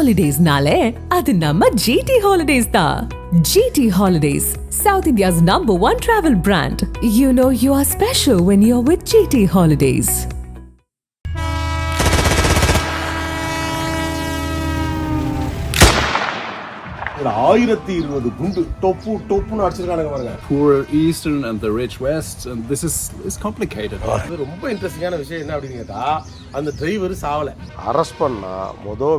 Holidays-nale, adu namma GT Holidays da. GT Holidays, South India's #1 travel brand. You know you are special when you're with GT Holidays. 1020 குண்டு டொப்புன்னு அடிச்சிருக்கானுங்க பாருங்க. Poor Eastern and the rich West, and this is complicated. இது ரொம்ப இன்ட்ரெஸ்டிங்கான விஷயம் என்ன அப்படின்னு கேட்டா, அந்த டிரைவர் சாவல. அரெஸ்ட் பண்ணா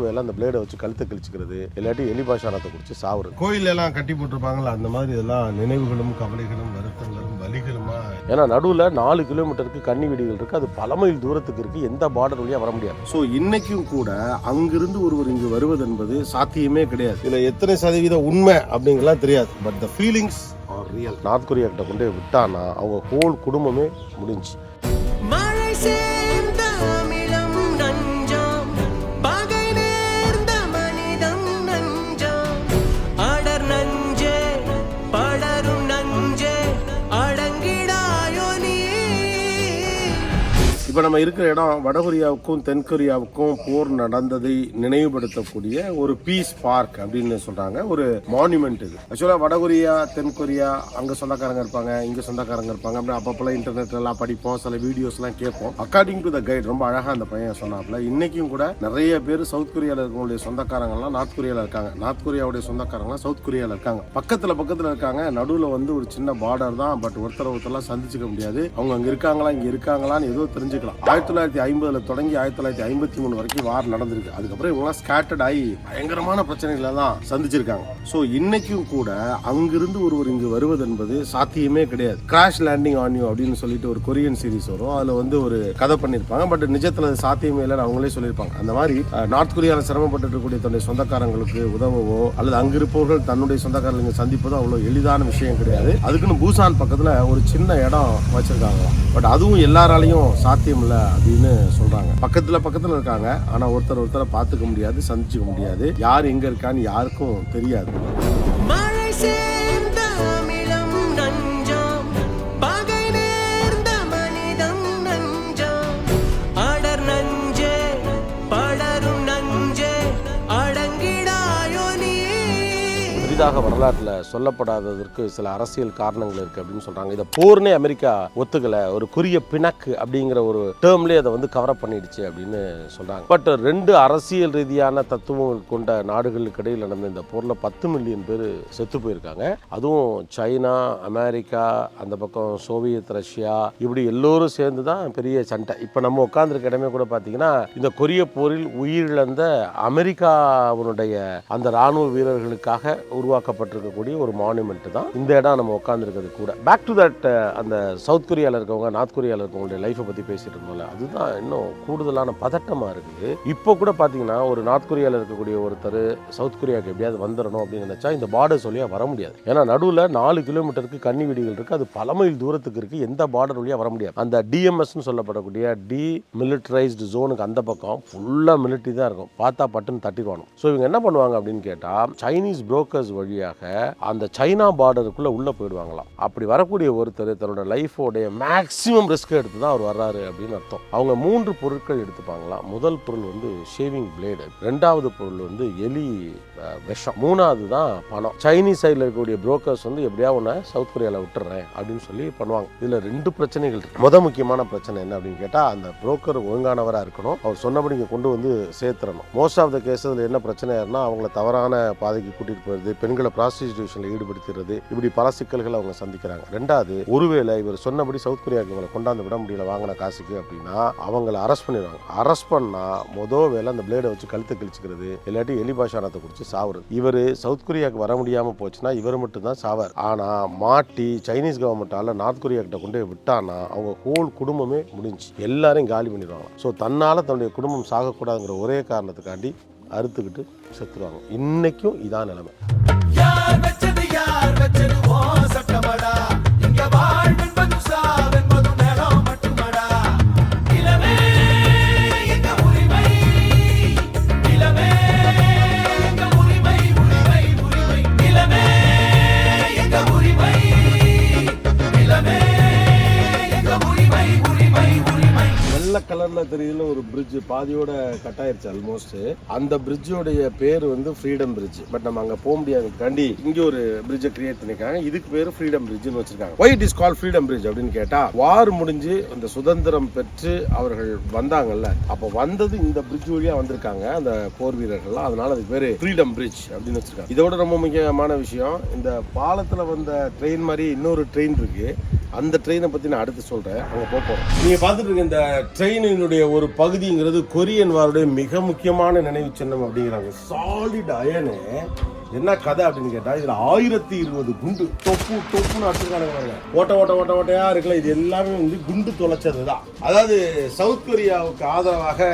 வேலை அந்த பிளேடை வச்சு கழுத்தை கிழிச்சுக்கிறது, இல்லாட்டி எலி பாஷாரத்தை குடிச்சு சாவுறது. கோயில் எல்லாம் கட்டி போட்டிருப்பாங்கல்ல, அந்த மாதிரி இதெல்லாம் நினைவுகளும் கவலைகளும் வருத்தங்களும் வலிகளுமா. ஏன்னா நடுவில் 4 கிலோமீட்டருக்கு கன்னி வெடிகள் இருக்கு. அது பல மைல் தூரத்துக்கு இருக்கு. எந்த பார்டர் வழியா வர முடியாது. ஸோ இன்னைக்கும் கூட அங்கிருந்து ஒருவர் இங்கு வருவது என்பது சாத்தியமே கிடையாது. இதுல எத்தனை சதவீதம் உண்மை அப்படிங்கலாம் தெரியாது. But the feelings are real. North Korea கிட்ட கொண்டு விட்டானா அவங்க ஹோல் குடும்பமே முடிஞ்சு. இப்போ நம்ம இருக்கிற இடம் வடகொரியாவுக்கும் தென்கொரியாவுக்கும் போர் நடந்ததை நினைவுபடுத்தக்கூடிய ஒரு பீஸ் பார்க் அப்படின்னு சொல்றாங்க. ஒரு மான்யூமெண்ட் இது. ஆக்சுவலா வடகொரியா தென்கொரியா அங்க சொந்தக்காரங்க இருப்பாங்க, இங்க சொந்தக்காரங்க இருப்பாங்க. அப்படி அப்பப்பெல்லாம் இன்டர்நெட்ல எல்லாம் படிப்போம், சில வீடியோஸ் எல்லாம் கேட்போம். அக்கார்டிங் டு த கைட் ரொம்ப அழகா அந்த பையன் சொன்னாப்ல, இன்னைக்கும் கூட நிறைய பேர் சவுத் கொரியால இருக்கக்கூடிய சொந்தக்காரங்க எல்லாம் நார்த் கொரியால இருக்காங்க, நார்த் கொரியாவுடைய சொந்தக்காரங்க சவுத் கொரியால இருக்காங்க. பக்கத்துல இருக்காங்க. நடுவுல வந்து ஒரு சின்ன பார்டர் தான். பட் ஒருத்தரெல்லாம் சந்திச்சுக்க முடியாது. அவங்க அங்க இருக்காங்களா இங்க இருக்காங்களான்னு ஏதோ தெரிஞ்சுக்கலாம். 1950 தொடங்கி 1953 வரைக்கும் வார் நடந்திருக்கு. அதுக்கப்புறம் இவங்க ஸ்கேட்டர்ட் ஆகி பயங்கரமான பிரச்சனைகளை தான் சந்திச்சிருக்காங்க. ஸோ இன்னைக்கும் கூட அங்கிருந்து ஒருவர் இங்கு வருவது என்பது சாத்தியமே கிடையாது. கிராஷ் லேண்டிங் ஆன் யூ அப்படின்னு சொல்லிட்டு ஒரு கொரியன் சீரிஸ் வரும். அதுல வந்து ஒரு கதை பண்ணிருப்பாங்க. பட் நிஜத்துல அது சாத்தியமே இல்லைன்னு அவங்களே சொல்லியிருப்பாங்க. அந்த மாதிரி நார்த் கொரியாவில் சிரமப்பட்டு இருக்கக்கூடிய தன்னுடைய சொந்தக்காரங்களுக்கு உதவவோ அல்லது அங்கிருப்பவர்கள் தன்னுடைய சொந்தக்காரங்களை சந்திப்பதோ அவ்வளவு எளிதான விஷயம் கிடையாது. அதுக்குன்னு பூசான் பக்கத்துல ஒரு சின்ன இடம் வச்சிருக்காங்க. பட் அதுவும் எல்லாராலையும் சாத்தியம் இல்ல அப்படின்னு சொல்றாங்க. பக்கத்துல இருக்காங்க. ஆனா ஒருத்தரை பார்த்துக்க முடியாது, சந்திச்சுக்க முடியாது. யார் எங்க இருக்கான்னு யாருக்கும் தெரியாது. புதிதாக வரலாற்றில் சொல்லப்படாததற்கு சில அரசியல் காரணங்கள் இருக்கு அப்படின்னு சொல்றாங்க. இதை போர்னே அமெரிக்கா ஒத்துக்கல, ஒரு கொரிய பிணக்கு அப்படிங்கிற ஒரு டேர்ம்லேயே அதை வந்து கவர் பண்ணிடுச்சு அப்படின்னு சொல்றாங்க. பட் 2 அரசியல் ரீதியான தத்துவங்கள் கொண்ட நாடுகளுக்கு இடையில் நடந்த இந்த போர்ல 10 மில்லியன் பேர் செத்து போயிருக்காங்க. அதுவும் சைனா, அமெரிக்கா, அந்த பக்கம் சோவியத் ரஷ்யா, இப்படி எல்லோரும் சேர்ந்து தான் பெரிய சண்டை. இப்போ நம்ம உட்கார்ந்துருக்க இடமே கூட பார்த்தீங்கன்னா இந்த கொரிய போரில் உயிரிழந்த அமெரிக்காவுடைய அந்த ராணுவ வீரர்களுக்காக உருவாக்கப்பட்டிருக்கக்கூடிய ஒரு மான்யூமெண்ட் தான் இந்த இடம். நம்ம உட்கார்ந்துருக்கிறது கூட பேக் டு தட் அந்த சவுத் கொரியாவில் இருக்கவங்க நார்த் கொரியாவில் இருக்கவங்களுடைய லைஃப்பை பற்றி பேசிட்டு இருந்தோம்ல, அதுதான் இன்னும் கூடுதலான பதட்டமாக இருக்குது. இப்போ கூட பார்த்தீங்கன்னா ஒரு நார்த் கொரியாவில் இருக்கக்கூடிய ஒருத்தர் சவுத் கொரியாவுக்கு எப்படியாவது வந்துடணும் அப்படின்னு நினைச்சா இந்த பார்டர் வழியாக வர முடியாது. ஏன்னா நடுவில் 4 கிலோமீட்டருக்கு கன்னி வெடிகள் இருக்கு. அது பல மைல் தூரத்துக்கு இருக்கு. எந்த பார்டர் வழியாக வர முடியாது. அந்த டிஎம்எஸ்ன்னு சொல்லப்படக்கூடிய டிமிலிட்டரைஸ்டு ஜோனுக்கு அந்த பக்கம் ஃபுல்லாக மிலிட்டரி தான் இருக்கும். பார்த்தா பட்டுன்னு தட்டிடுவாங்க. ஸோ இவங்க என்ன பண்ணுவாங்க அப்படின்னு கேட்டால் சைனீஸ் புரோக்கர்ஸ் வழியாக அந்த சைனா பார்டருக்குள்ள உள்ள போயிடுவாங்களாம். அப்படி வரக்கூடிய ஒருத்தர் தன்னோட லைஃபோடைய மேக்சிமம் ரிஸ்க் எடுத்து தான் அவர் வர்றாரு அப்படின்னு அர்த்தம். அவங்க 3 பொருட்கள் எடுத்துப்பாங்களாம். முதல் பொருள் வந்து ஷேவிங் பிளேடு, 2வது பொருள் வந்து எலி விஷம், 3வது தான் பணம். சைனீஸ் சைடில் இருக்கக்கூடிய புரோக்கர்ஸ் வந்து எப்படியா ஒன்று சவுத் கொரியாவில் விட்டுறேன் அப்படின்னு சொல்லி பண்ணுவாங்க. இதுல 2 பிரச்சனைகள் இருக்கு. முக்கியமான பிரச்சனை என்ன அப்படின்னு கேட்டால் அந்த புரோக்கர் ஒழுங்கானவராக இருக்கணும். அவர் சொன்னபடி இங்கே கொண்டு வந்து சேர்த்துறணும். மோஸ்ட் ஆஃப் த கேஸில் என்ன பிரச்சனையாருன்னா அவங்கள தவறான பாதைக்கு கூட்டிட்டு போயிருது, பெண்களை ப்ராஸ்டிடியூஷன்ல ஈடுபடுத்துறது, இப்படி பல சிக்கல்களை அவங்க சந்திக்கிறாங்க. 2வது, ஒருவேளை இவர் சொன்னபடி சவுத் கொரியாவுக்கு இவங்களை கொண்டாந்து விட முடியல வாங்கின காசுக்கு அப்படின்னா அவங்களை அரெஸ்ட் பண்ணிடுவாங்க. அரெஸ்ட் பண்ணா வேலை அந்த பிளேடை வச்சு கழுத்தை கிழிச்சுக்கிறது, இல்லாட்டி எலி பாஷாரத்தை குடிச்சு சாவுறது. இவர் சவுத் கொரியாவுக்கு வர முடியாம போச்சுன்னா இவர் மட்டும் தான் சாவார். ஆனா மாட்டி சைனீஸ் கவர்மெண்டால நார்த் கொரியா கிட்ட கொண்டு விட்டானா அவங்க ஹோல் குடும்பமே முடிஞ்சு எல்லாரையும் காலி பண்ணிடுவாங்க. ஸோ தன்னால தன்னுடைய குடும்பம் சாகக்கூடாதுங்கிற ஒரே காரணத்துக்காண்டி அறுத்துக்கிட்டு செத்துருவாங்க. இன்னைக்கும் இதான் நிலைமை. கலர்ல தெரியல ஒரு பிரிட்ஜ் பாதியோட கட் ஆயிருச்சு ஆல்மோஸ்ட். அந்த பிரிட்ஜோடைய பேர் வந்து ஃப்ரீடம் பிரிட்ஜ். பட் நம்ம அங்க போக முடியாது கண்டி. இங்க ஒரு பிரிட்ஜை கிரியேட் பண்ணிருக்காங்க. இதுக்கு பேரு ஃப்ரீடம் பிரிட்ஜ்னு வச்சிருக்காங்க. why it is called freedom bridge அப்படின்னு கேட்டா, வார் முடிஞ்சு அந்த சுதந்திரம் பெற்று அவர்கள் வந்தாங்கல்ல, அப்ப வந்தது இந்த பிரிட்ஜ் வழியா வந்திருக்காங்க அந்த போர் வீரர்கள். அதனால அதுக்கு பேரு ஃப்ரீடம் பிரிட்ஜ் அப்படின்னு வச்சிருக்காங்க. இதோட ரொம்ப முக்கியமான விஷயம், இந்த பாலத்துல வந்த ட்ரெயின் மாதிரி இன்னொரு ட்ரெயின் இருக்கு. அந்த ட்ரெயினை பத்தி நான் அடுத்து சொல்றேன். அங்க போறோம். நீங்க பாத்துட்டு இருக்க இந்த ட்ரெயினுடைய ஒரு பகுதிங்கிறது கொரியன் வாருடைய மிக முக்கியமான நினைவு சின்னம் அப்படிங்கிறாங்க. சாலிட் அயனு என்ன கதை அப்படின்னு கேட்டா, இதுல 1020 குண்டு தொப்புன்னு அடிச்சிருக்காங்க. ஓட்டையா இருக்குல்ல, இது எல்லாமே வந்து குண்டு தொலைச்சதுதான். அதாவது சவுத் கொரியாவுக்கு ஆதரவாக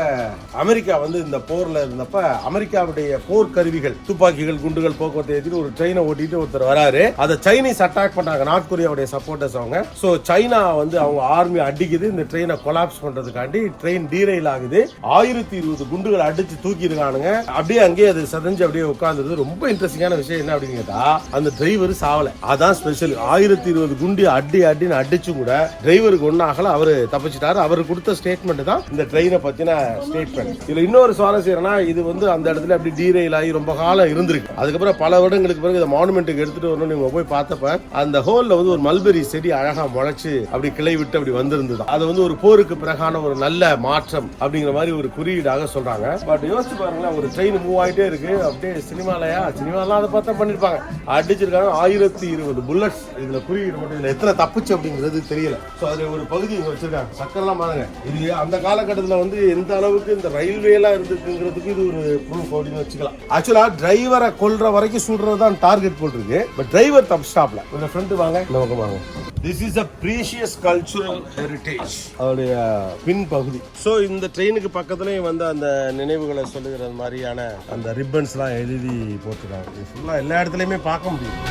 அமெரிக்கா வந்து இந்த போர்ல இருந்தப்ப அமெரிக்காவுடைய போர் கருவிகள், துப்பாக்கிகள், குண்டுகள், போக்குவரத்து ஏற்றிட்டு ஒரு ட்ரெயினை ஓட்டிட்டு ஒருத்தர் வராரு. அதை சைனீஸ் அட்டாக் பண்ணாங்க, நார்த் கொரியாவுடைய சப்போர்ட்டர்ஸ் அவங்க. சோ சைனா வந்து அவங்க ஆர்மி அடிக்குது, இந்த ட்ரெயினை கொலாப்ஸ் பண்றதுக்காண்டி ட்ரெயின் டீரெயில் ஆகுது. 1020 குண்டுகள் அடிச்சு தூக்கி இருக்கானுங்க. அப்படியே அங்கேயே அது சதஞ்சு அப்படியே உட்கார்ந்துருது. ரொம்ப இன்ட்ரெஸ்டிங்கான விஷயம் என்ன அப்படின்னு கேட்டா, அந்த டிரைவர் சாவல. அதான் ஸ்பெஷல். 1020 குண்டு அடின்னு அடிச்சு கூட டிரைவருக்கு ஒன்னும் ஆகல, அவரு தப்பிச்சிட்டாரு. அவரு கொடுத்த ஸ்டேட்மெண்ட் தான் இந்த ட்ரெயினை பத்தின ஸ்டேட்மெண்ட். இதுல இன்னொரு சுவாரஸ்யம்னா, இது வந்து அந்த இடத்துல அப்படி டீரெயில் ஆகி ரொம்ப காலம் இருந்திருக்கு. அதுக்கப்புறம் பல வருடங்களுக்கு பிறகு இந்த மானுமெண்ட்டுக்கு எடுத்துட்டு வரணும். நீங்க போய் பார்த்தப்ப அந்த ஹோல்ல வந்து ஒரு மல்பெரி செடி அழகா முளைச்சு அப்படி கிளை விட்டு அப்படி வந்திருந்தது. அது வந்து ஒரு போருக்கு பிறகான ஒரு நல்ல மாற்றம் அப்படிங்கிற மாதிரி ஒரு குறியீடாக சொல்றாங்க. பட் யோசிச்சு பாருங்களேன், ஒரு ட்ரெயின் மூவ் ஆயிட்டே இருக்கு. அப்படியே சினிமாலாம் அதை பார்த்தா பண்ணிருப்பாங்க. அடிச்சிருக்காங்க 1020 புல்லட்ஸ். இதுல குறியீடு மட்டும், இதுல எத்தனை தப்புச்சு அப்படிங்கிறது தெரியல. சோ அதுல ஒரு பகுதி இங்க வச்சிருக்காங்க. சக்கரெல்லாம் பாருங்க. இது அந்த காலகட்டத்தில் வந்து எந்த அளவுக்கு இந்த ரயில்வே எல்லாம் இருந்துக்குங்கிறதுக்கு இது ஒரு ப்ரூஃப் அப்படின்னு வச்சுக்கலாம். ஆக்சுவலா டிரைவரை கொல்ற வரைக்கும் சுடுறதுதான் டார்கெட் போட்டிருக்கு. பட் டிரைவர் தப்பு ஸ்டாப்ல. உங்க ஃப்ரெண்ட் வாங்க, நமக்கு வாங்க. This is a precious cultural heritage. அவருடைய பின் பகுதி. ஸோ இந்த ட்ரெயினுக்கு பக்கத்துலேயும் வந்து அந்த நினைவுகளை சொல்லுகிற மாதிரியான அந்த ரிப்பன்ஸ்லாம் எழுதி போட்டுருக்காங்க. ஃபுல்லாக எல்லா இடத்துலையுமே பார்க்க முடியும்.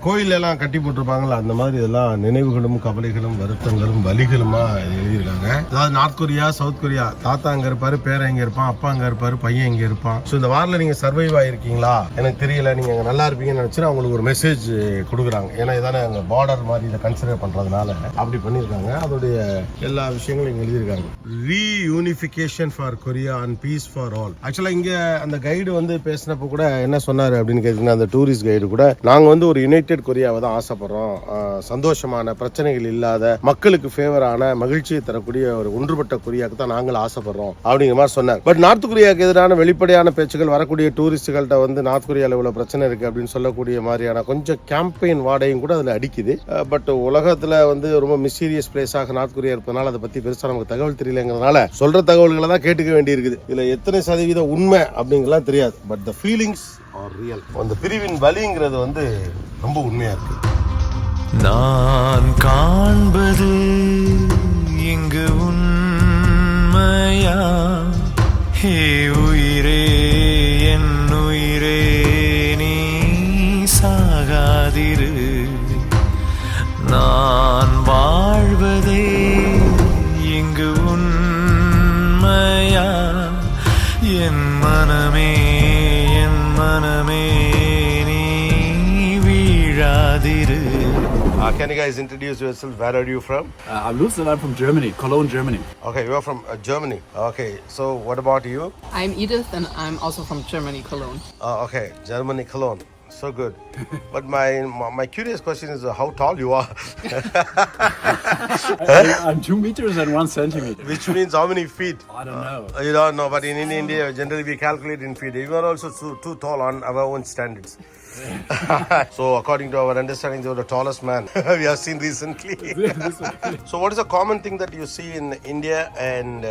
கோயிலெல்லாம் கட்டி போட்டிருப்பாங்களா, அந்த மாதிரி இதெல்லாம் நினைவுகளும் கவலைகளும் வருத்தங்களும் வலிகளுமா எழுதியிருக்காங்க. அதாவது நார்த் கொரியா, சவுத் கொரியா, தாத்தா அங்க இருப்பாரு, பேரன் இங்க இருப்பான், அப்பா அங்க இருப்பாரு, பையன் இங்க இருப்பான். ஸோ இந்த வாரில் நீங்க சர்வைவ் ஆயிருக்கீங்களா எனக்கு தெரியல, நீங்க அங்க நல்லா இருப்பீங்கன்னு நினைச்சு அவங்களுக்கு ஒரு மெசேஜ் கொடுக்குறாங்க. ஏன்னா இதானே அங்க பார்டர் மாதிரி இதை கன்சிடர் பண்றதுனால அப்படி பண்ணியிருக்காங்க. அதோடைய எல்லா விஷயங்களும் இங்க எழுதியிருக்காங்க. Reunification for Korea and peace for all. ஆக்சுவலா இங்க அந்த கைடு வந்து பேசினப்போ கூட என்ன சொன்னாரு அப்படின்னு கேட்டீங்கன்னா, அந்த டூரிஸ்ட் கைடு கூட, நாங்க வந்து ஒரு யுனைடெட் கொரியாவை தான் ஆசைப்படுறோம். சந்தோஷமான, பிரச்சனைகள் இல்லாத, மக்களுக்கு ஃபேவரான, மகிழ்ச்சியை தரக்கூடிய ஒரு ஒன்றுபட்ட கொரியாவுக்கு தான் நாங்கள் ஆசைப்படுறோம் அப்படிங்கிற மாதிரி சொன்னார். பட் நார்த் கொரியாவுக்கு எதிரான வெளிப்படையான பேச்சுகள் வரக்கூடிய டூரிஸ்டுகள்கிட்ட வந்து நார்த் கொரியாவில் இவ்வளவு பிரச்சனை இருக்கு அப்படின்னு சொல்லக்கூடிய மாதிரியான கொஞ்சம் கேம்பெயின் வாடையும் கூட அதுல அடிக்குது. பட் உலகத்துல வந்து ரொம்ப மிஸ்டீரியஸ் பிளேஸாக நார்த் கொரியா இருப்பதனால அதை பத்தி பெருசா நமக்கு தகவல் தெரியலங்கிறதுனால சொல்ற தகவல்களை தான் கேட்டுக்க வேண்டி இருக்குது. இதுல எத்தனை சதவீதம் உண்மை அப்படிங்கலாம் தெரியாது. But the feelings are real. அந்த பிரிவின் வலிங்கிறது வந்து ரொம்ப உண்மையா இருக்கு. நான் காண்பது இங்கு உண்மையா? ஹே உயிரே, என் உயிரே, நீ சாகாதிரு. நான் வாழ்வதே இங்கு உண்மையா? என் மனமே, என் மனமே, நீ வீழாதிரு. Can you guys introduce yourself? Where are you from? I'm Lutz and I'm from Germany, Cologne, Germany. Okay, you are from Germany. Okay, so what about you? I'm Edith and I'm also from Germany, Cologne. Okay, Germany, Cologne. So good. But my curious question is how tall you are. I'm 2 meters and 1 centimeter. Which means how many feet? I don't know. You don't know, but in India, generally we calculate in feet. You are also too tall on our own standards. So according to our understanding, you are the tallest man we have seen recently. So what is a common thing that you see in India and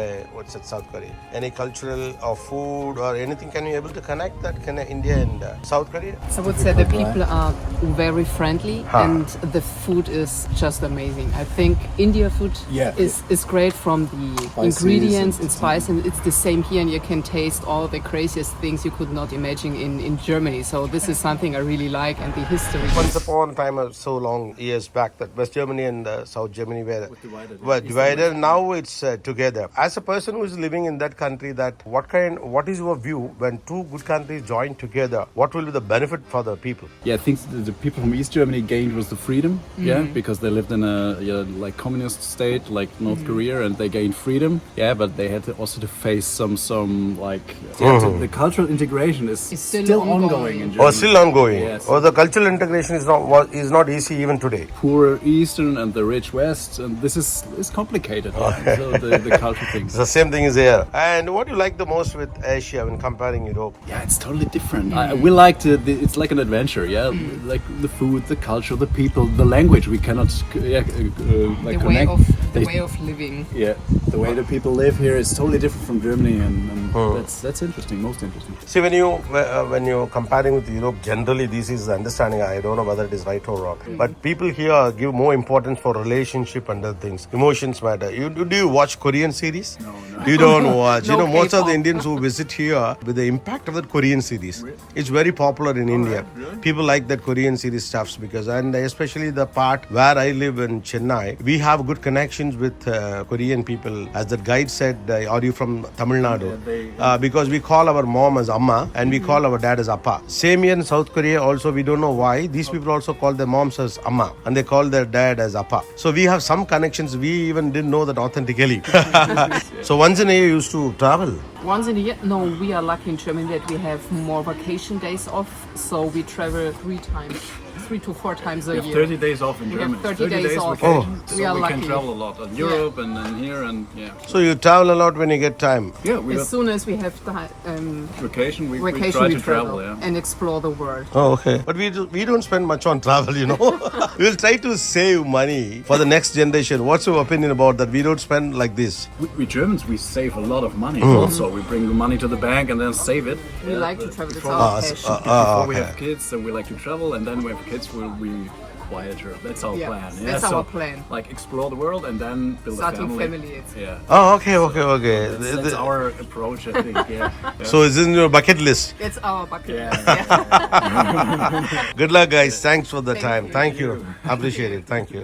South Korea? Any cultural or food or anything? Can you able to connect that? Can India and South Korea? I would say the people are very friendly and the food is just amazing. I think India food is great from the ingredients and spice, and it's the same here, and you can taste all the craziest things you could not imagine in Germany. So this is something everything I really like, and the history. Once upon a time, so long years back, that West Germany and South Germany were divided. Now it's together. As a person who is living in that country, what is your view when two good countries join together? What will be the benefit for the people? Yeah, I think the people from East Germany gained was the freedom. Yeah, because they lived in a like communist state like North Korea, and they gained freedom. Yeah, but they had also to face some like the cultural integration is still ongoing in Germany. Or still ongoing? Yes. Or the cultural integration is not easy even today? Poor Eastern and the rich West, and this is complicated. So the cultural things. The same thing is here. And what do you like the most with Asia when comparing Europe? Yeah, it's totally different. We like it's like an adventure. Yeah, like the food, the culture, the people, the language. We cannot like connect. The way of living. Yeah, the way the people live here is totally different from Germany, and that's interesting. Most interesting. See, when you're comparing with Europe, generally this is the understanding. I don't know whether it is right or wrong, but people here give more importance for relationship and other things. Emotions matter. Do you watch Korean series? No. You don't watch. No Most of the K-pop. Indians who visit here, with the impact of that Korean series, it's very popular in India. Really? People like that Korean series stuffs and especially the part where I live in Chennai, we have good connections with Korean people. As that guide said, are you from Tamil Nadu? Because we call our mom as Amma and we call our dad as Appa. Same here in South Korea also, we don't know why. These people also call their moms as Amma and they call their dad as Appa. So we have some connections. We even didn't know that authentically. So once in a year you used to travel? Once in a year? No, we are lucky in Germany that we have more vacation days off, so we travel 3 to 4 times a We have year. 30 days off in We Germany. have 30 days off. vacation. We So are we lucky. can travel a lot in Europe and here and yeah. So you travel a lot when you get time? Yeah, we As have soon as we have vacation. We vacation, try we to travel. Yeah. and explore the world. Oh, okay. But we don't spend much on travel, We'll try to save money for the next generation. What's your opinion about that? We don't spend like this. We Germans, we save a lot of money. Also, we bring the money to the bank and then save it. We like to travel. It's Before, our passion. before we have kids, and we like to travel, and then when we have kids, we'll be quieter. That's our Yeah, plan. Yeah, that's so, our plan. Like explore the world and then build Starting a family. family, it's- Yeah. Oh, okay. That's our approach, I think. Yeah. So it's in your bucket list. It's our bucket Yeah. list. Yeah. Good luck, guys. Thanks for the time. you. Thank you. Appreciate it. Thank you.